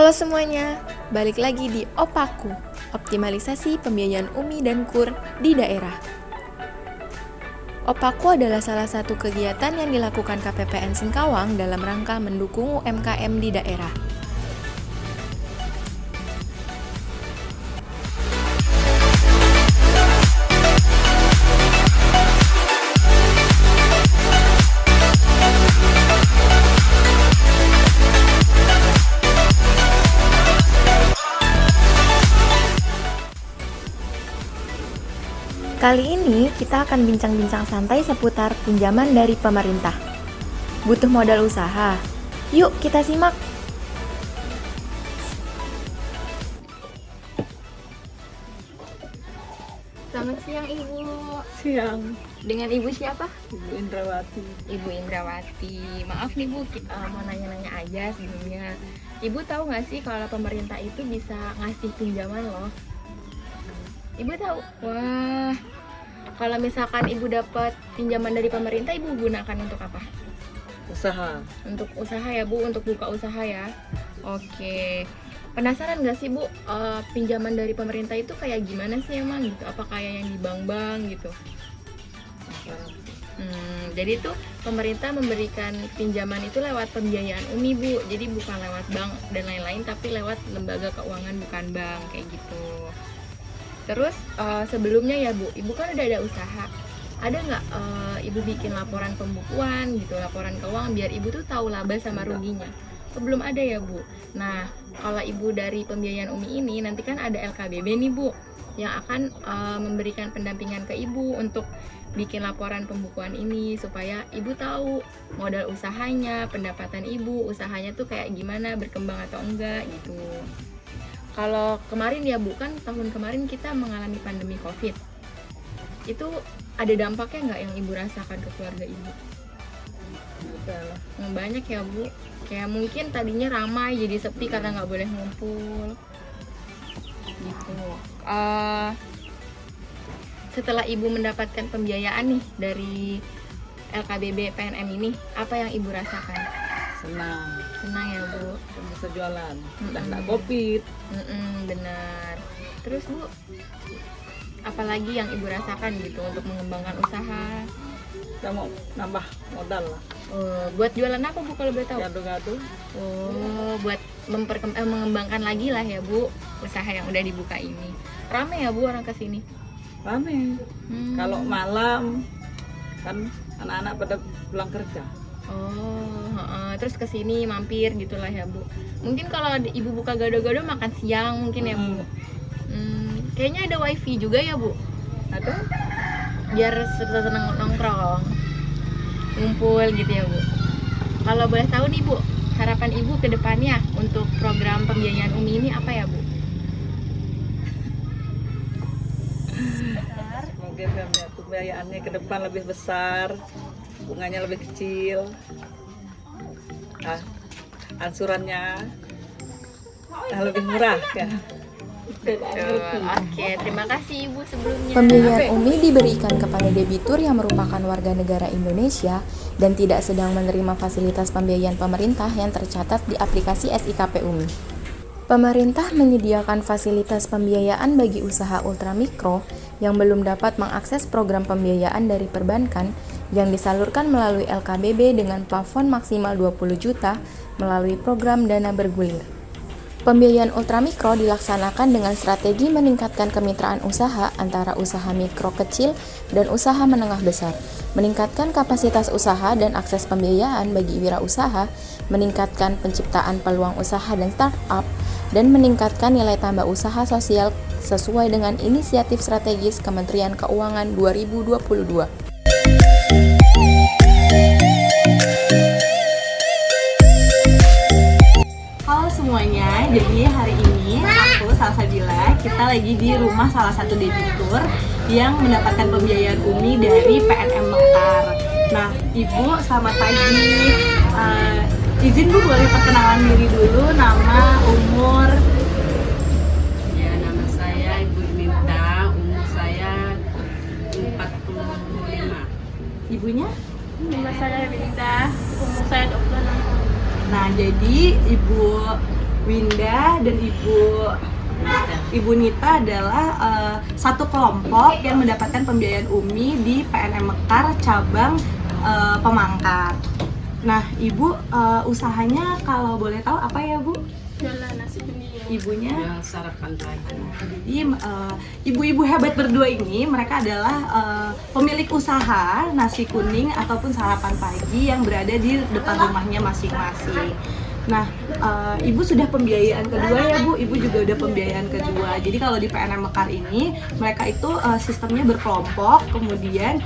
Halo semuanya, balik lagi di Opaku, optimalisasi pembiayaan UMI dan KUR di daerah. Opaku adalah salah satu kegiatan yang dilakukan KPPN Singkawang dalam rangka mendukung UMKM di daerah. Kali ini kita akan bincang-bincang santai seputar pinjaman dari pemerintah. Butuh modal usaha? Yuk kita simak! Selamat siang Ibu. Siang, Dengan Ibu siapa? Ibu Indrawati. Ibu Indrawati. Maaf nih Bu, kita mau nanya-nanya aja sebelumnya. Ibu tahu nggak sih kalau pemerintah itu bisa ngasih pinjaman loh? Ibu tahu? Wah, kalau misalkan Ibu dapat pinjaman dari pemerintah, Ibu gunakan untuk apa? Usaha. Untuk usaha ya Bu, untuk buka usaha ya. Oke. Penasaran nggak sih Bu, pinjaman dari pemerintah itu kayak gimana sih emang gitu? Apa kayak yang di bank-bank gitu? Jadi tuh pemerintah memberikan pinjaman itu lewat pembiayaan UMI Bu. Jadi bukan lewat bank dan lain-lain, tapi lewat lembaga keuangan bukan bank kayak gitu. Terus sebelumnya ya Bu, Ibu kan udah ada usaha. Ada nggak Ibu bikin laporan pembukuan gitu, laporan keuangan biar Ibu tuh tahu laba sama ruginya? Belum ada ya Bu. Nah, kalau Ibu dari pembiayaan UMI ini nanti kan ada LKBB nih Bu, yang akan memberikan pendampingan ke Ibu untuk bikin laporan pembukuan ini supaya Ibu tahu modal usahanya, pendapatan Ibu, usahanya tuh kayak gimana, berkembang atau enggak gitu. Kalau kemarin ya Bu, kan tahun kemarin kita mengalami pandemi COVID. Itu ada dampaknya nggak yang Ibu rasakan ke keluarga Ibu? Banyak ya Bu. Kayak mungkin tadinya ramai jadi sepi karena nggak boleh ngumpul. Gitu. Setelah Ibu mendapatkan pembiayaan nih dari LKBB PNM ini, apa yang Ibu rasakan? Senang, Senang ya Bu. bisa jualan. Udah nggak COVID. Benar. Terus Bu, apalagi yang Ibu rasakan gitu untuk mengembangkan usaha? Kita mau nambah modal lah. Buat jualan apa Bu kalau boleh tahu? Gado-gado. Buat mengembangkan lagi lah ya Bu usaha yang udah dibuka ini. Rame ya Bu orang kesini? Rame. Kalau malam kan anak-anak pada pulang kerja. Terus kesini mampir gitulah ya Bu. Mungkin kalau Ibu buka gado-gado makan siang mungkin ya Bu. Kayaknya ada wifi juga ya Bu. Ada? Biar seneng nongkrong, ngumpul gitu ya Bu. Kalau boleh tahu nih Bu, harapan Ibu ke depannya untuk program pembiayaan UMI ini apa ya Bu? Semoga pembiayaannya ke depan lebih besar, bunganya lebih kecil, ansurannya lebih murah ya. Oke, terima kasih Ibu sebelumnya. Pembiayaan UMI diberikan kepada debitur yang merupakan warga negara Indonesia dan tidak sedang menerima fasilitas pembiayaan pemerintah yang tercatat di aplikasi SIKP UMI. Pemerintah menyediakan fasilitas pembiayaan bagi usaha ultramikro yang belum dapat mengakses program pembiayaan dari perbankan yang disalurkan melalui LKBB dengan plafon maksimal 20 juta melalui program dana bergulir. Pembiayaan ultramikro dilaksanakan dengan strategi meningkatkan kemitraan usaha antara usaha mikro kecil dan usaha menengah besar, meningkatkan kapasitas usaha dan akses pembiayaan bagi wirausaha, meningkatkan penciptaan peluang usaha dan startup, dan meningkatkan nilai tambah usaha sosial sesuai dengan inisiatif strategis Kementerian Keuangan 2022. Halo semuanya, jadi hari ini aku Salsabila, kita lagi di rumah salah satu debitur yang mendapatkan pembiayaan UMI dari PNM Mekar. Nah, Ibu selamat pagi. Izin Bu boleh perkenalan diri dulu, nama, umur. Ya, nama saya Ibu Minta, umur saya 45. Ibunya? Nama saya Binda, umur saya 26 tahun. Nah, jadi Ibu Winda dan Ibu Nita adalah satu kelompok yang mendapatkan pembiayaan UMI di PNM Mekar cabang Pemangkat. Nah, Ibu usahanya kalau boleh tahu apa ya, Bu? Jualan nasi kuning. Ibunya. Yang sarapan pagi. Jadi ibu-ibu hebat berdua ini mereka adalah pemilik usaha nasi kuning ataupun sarapan pagi yang berada di depan rumahnya masing-masing. Nah, Ibu sudah pembiayaan kedua ya Bu, Ibu juga udah pembiayaan kedua. Jadi kalau di PNM Mekar ini mereka itu sistemnya berkelompok, kemudian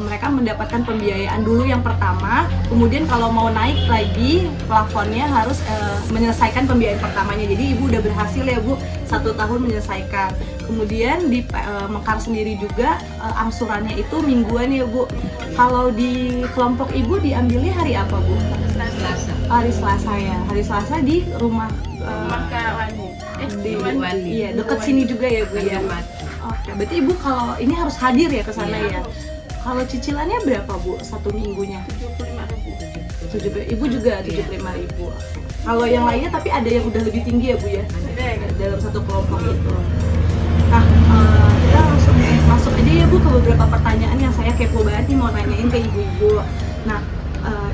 mereka mendapatkan pembiayaan dulu yang pertama, kemudian kalau mau naik lagi plafonnya harus menyelesaikan pembiayaan pertamanya. Jadi Ibu udah berhasil ya Bu, 1 tahun menyelesaikan. Kemudian di Mekar sendiri juga angsurannya itu mingguan ya Bu. Kalau di kelompok Ibu diambilnya hari apa Bu? Selasa. Hari Selasa ya. Hari Selasa di rumah Wani. di Wani. iya dekat sini juga ya Bu ya. Oke, berarti Ibu kalau ini harus hadir ya ke sana ya. Kalau cicilannya berapa Bu satu minggunya? 75.000. Ibu juga 75.000. Kalau yang lainnya tapi ada yang udah lebih tinggi ya Bu ya. Dalam satu kelompok itu. Nah, kita langsung masuk aja ya Bu ke beberapa pertanyaan yang saya kepo banget nih mau nanyain ke ibu-ibu. Nah,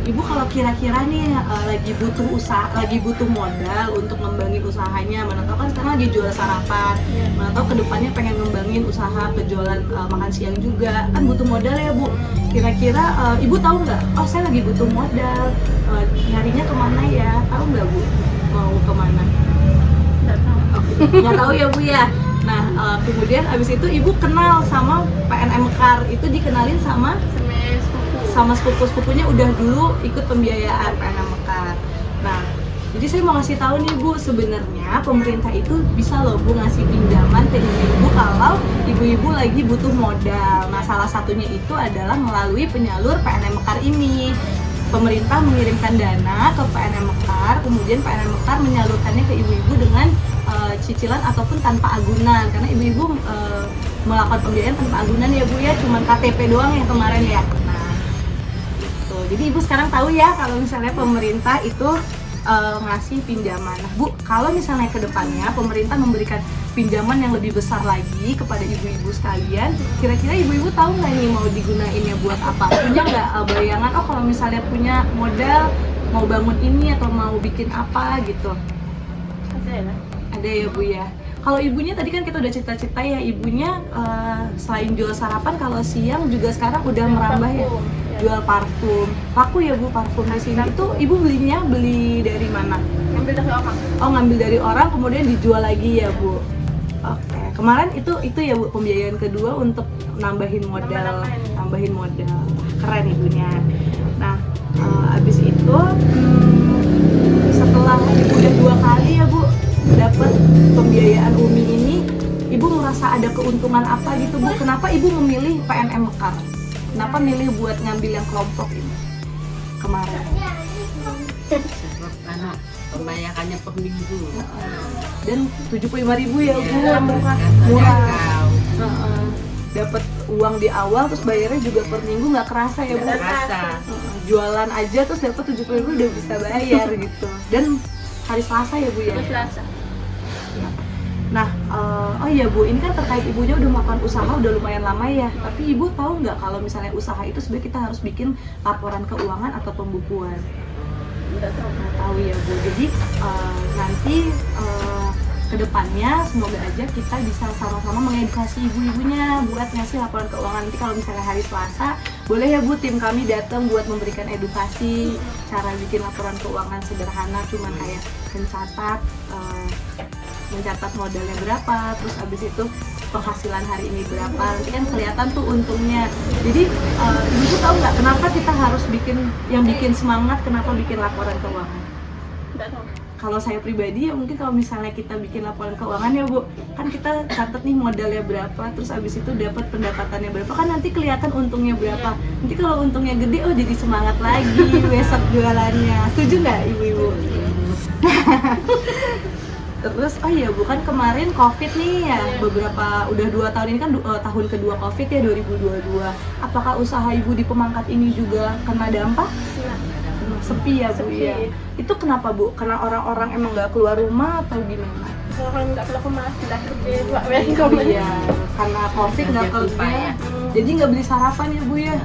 Ibu kalau kira-kira nih lagi butuh usaha, lagi butuh modal untuk ngembangin usahanya, mana tahu kan sekarang lagi jual sarapan, mana tahu kedepannya pengen ngembangin usaha penjualan makan siang juga, kan butuh modal ya Bu. Kira-kira Ibu tahu nggak? Oh saya lagi butuh modal, nyarinya kemana ya? Tahu nggak Bu? Mau kemana? Nggak tahu ya Bu ya. Nah kemudian abis itu Ibu kenal sama PNM Mekar, itu dikenalin sama sepupu-sepupunya udah dulu ikut pembiayaan PNM Mekar. Nah, jadi saya mau ngasih tahu nih Bu, sebenarnya pemerintah itu bisa loh Bu ngasih pinjaman ke ibu-ibu kalau ibu-ibu lagi butuh modal. Nah, salah satunya itu adalah melalui penyalur PNM Mekar ini. Pemerintah mengirimkan dana ke PNM Mekar, kemudian PNM Mekar menyalurkannya ke ibu-ibu dengan cicilan ataupun tanpa agunan, karena ibu-ibu melakukan pembiayaan tanpa agunan ya Bu ya, cuma KTP doang yang kemarin ya. Jadi Ibu sekarang tahu ya kalau misalnya pemerintah itu ngasih pinjaman. Nah Bu, kalau misalnya ke depannya pemerintah memberikan pinjaman yang lebih besar lagi kepada ibu-ibu sekalian, kira-kira ibu-ibu tahu nggak nih mau digunainnya buat apa? Punya nggak bayangan, oh kalau misalnya punya modal mau bangun ini atau mau bikin apa gitu? Ada ya Bu ya. Kalau ibunya tadi kan kita udah cerita-cerita ya, ibunya selain jual sarapan, kalau siang juga sekarang udah merambah ya, jual parfum. Laku ya Bu parfum di sini. Itu Ibu beli dari mana? Ngambil dari orang. Oh, ngambil dari orang kemudian dijual lagi ya Bu. Oke. Kemarin itu ya Bu pembiayaan kedua untuk nambahin modal. Keren ibunya. Nah, abis itu setelah Ibu udah 2 kali ya Bu dapat pembiayaan UMI ini, Ibu merasa ada keuntungan apa gitu Bu? Kenapa Ibu memilih PNM Mekar? Kenapa milih buat ngambil yang kelompok ini kemarin? Sebab anak pembayarannya per minggu. Dan 75.000 ya Bu, Ya, murah. terjangkau. Dapat uang di awal terus bayarnya juga per minggu, nggak kerasa ya Bu? Nggak kerasa. Jualan aja terus dapat 70.000 udah bisa bayar gitu. Dan hari Selasa ya Bu ya? Selasa. Nah, oh iya Bu, ini kan terkait ibunya udah melakukan usaha udah lumayan lama ya. Tapi Ibu tahu nggak kalau misalnya usaha itu sebenarnya kita harus bikin laporan keuangan atau pembukuan? Nggak tahu ya Bu. Jadi nanti kedepannya semoga aja kita bisa sama-sama mengedukasi ibu-ibunya buat ngasih laporan keuangan. Nanti kalau misalnya hari Selasa, boleh ya Bu tim kami datang buat memberikan edukasi cara bikin laporan keuangan sederhana, cuman kayak mencatat modalnya berapa, terus abis itu penghasilan hari ini berapa, nanti kan kelihatan tuh untungnya. Jadi ibu tuh tahu nggak kenapa kita harus bikin semangat, kenapa bikin laporan keuangan? Kalau saya pribadi ya mungkin kalau misalnya kita bikin laporan keuangan ya Bu, kan kita catat nih modalnya berapa, terus abis itu dapat pendapatannya berapa, kan nanti kelihatan untungnya berapa. Nanti kalau untungnya gede, oh jadi semangat lagi besok jualannya. Setuju nggak ibu-ibu? Terus oh iya Bu, kan kemarin COVID nih ya, udah 2 tahun ini kan tahun kedua COVID ya 2022. Apakah usaha Ibu di Pemangkat ini juga kena dampak? Sepi ya Bu ya. Itu kenapa Bu? Karena orang-orang emang nggak keluar rumah atau gimana? Kalau nggak keluar rumah sudah kerja Iya, karena COVID nggak kerja, jadi nggak beli sarapan ya Bu ya.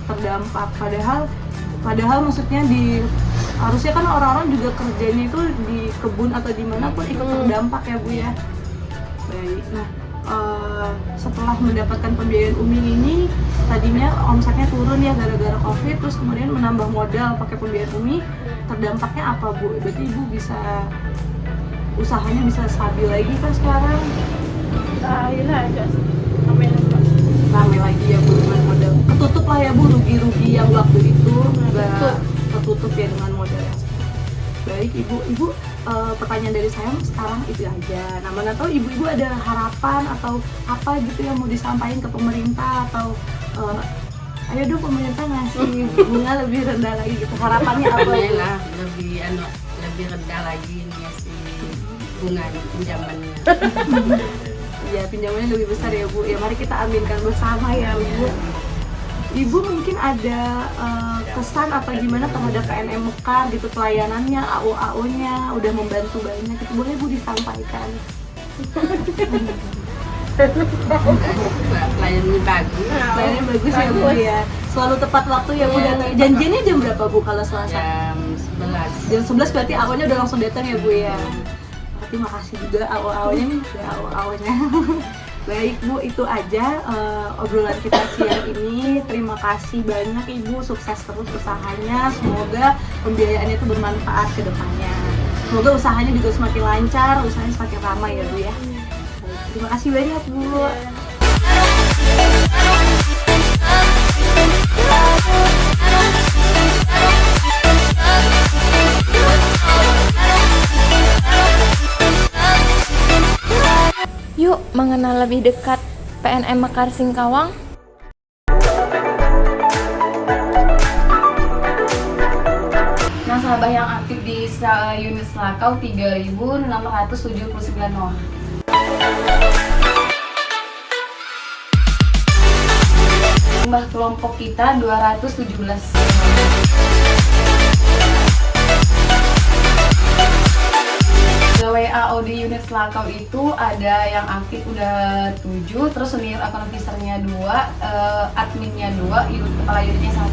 Terdampak. Padahal maksudnya harusnya kan orang-orang juga kerjanya itu di kebun atau di mana pun ikut terdampak ya Bu ya. Baik. Nah, setelah mendapatkan pembiayaan Umi ini, tadinya omsetnya turun ya gara-gara COVID, terus kemudian menambah modal pakai pembiayaan Umi, terdampaknya apa Bu? Berarti Ibu usahanya bisa stabil lagi kan sekarang? Rame lagi ya Bu dengan modal. Ketutup lah ya Bu rugi-rugi yang waktu itu nggak ketutup ya dengan modal yang sekarang. Baik Ibu, pertanyaan dari saya sekarang itu aja. Nah, mana tahu ibu-ibu ada harapan atau apa gitu yang mau disampaikan ke pemerintah atau ayo dong pemerintah ngasih bunga lebih rendah lagi gitu. Harapannya apa? Lah lebih rendah lagi nih si bunga pinjamannya. Iya, pinjamannya lebih besar ya Bu. Ya mari kita aminkan bersama ya Bu. Ibu mungkin ada kesan apa gimana terhadap PNM Mekar gitu, pelayanannya, AO-nya udah membantu banyak gitu. Boleh Bu disampaikan? Pelayanannya bagus. Pelayanannya bagus ya Bu ya. Selalu tepat waktu ya Bu datang. Janjiannya jam berapa Bu kalau Selasa? Jam 11. Jam 11 berarti AO-nya udah langsung datang ya Bu ya. Terima kasih juga AO-nya nih, ya AO-nya. Baik Bu, itu aja obrolan kita siang ini. Terima kasih banyak Ibu, sukses terus usahanya. Semoga pembiayaannya itu bermanfaat ke depannya. Semoga usahanya juga semakin lancar, usahanya semakin ramai ya Bu ya. Baik, terima kasih banyak Bu. Yuk mengenal lebih dekat PNM Mekar Singkawang. Nasabah yang aktif di unit Selakau 3.679 orang. Jumlah kelompok kita 217. Pegawai AO di unit Selakau itu ada yang aktif udah 7, terus senior account officer-nya 2, adminnya 2, kepala unitnya 1.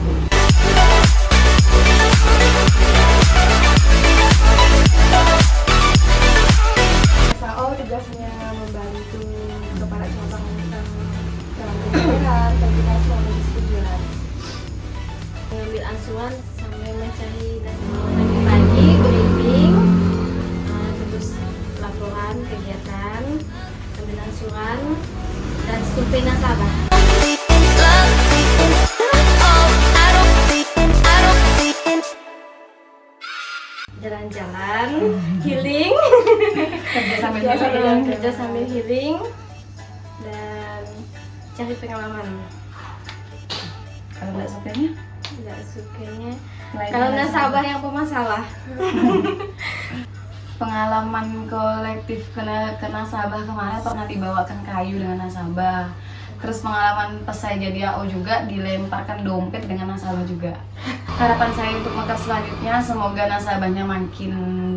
SAO tugasnya membantu kepada cabang dalam pembayaran, koordinasi dan persetujuan, mengambil ansuran sampai mencari dan pagi-pagi briefing, terus laporan kegiatan, ambil ansuran dan survei nasabah. Jalan-jalan, healing, kerja sambil healing, dan cari pengalaman. Kalau nggak sukanya? Nggak sukanya kalau nasabah yang pemasalah. Pengalaman kolektif ke nasabah kemarin pernah dibawakan kayu dengan nasabah. Terus pengalaman pas saya jadi AO juga dilemparkan dompet dengan nasabah juga. Harapan saya untuk Mekar selanjutnya semoga nasabahnya makin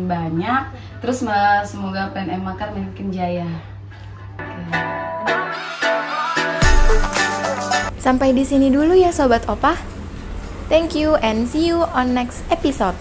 banyak, terus semoga PNM Mekar makin jaya. Sampai di sini dulu ya Sobat Opah. Thank you and see you on next episode.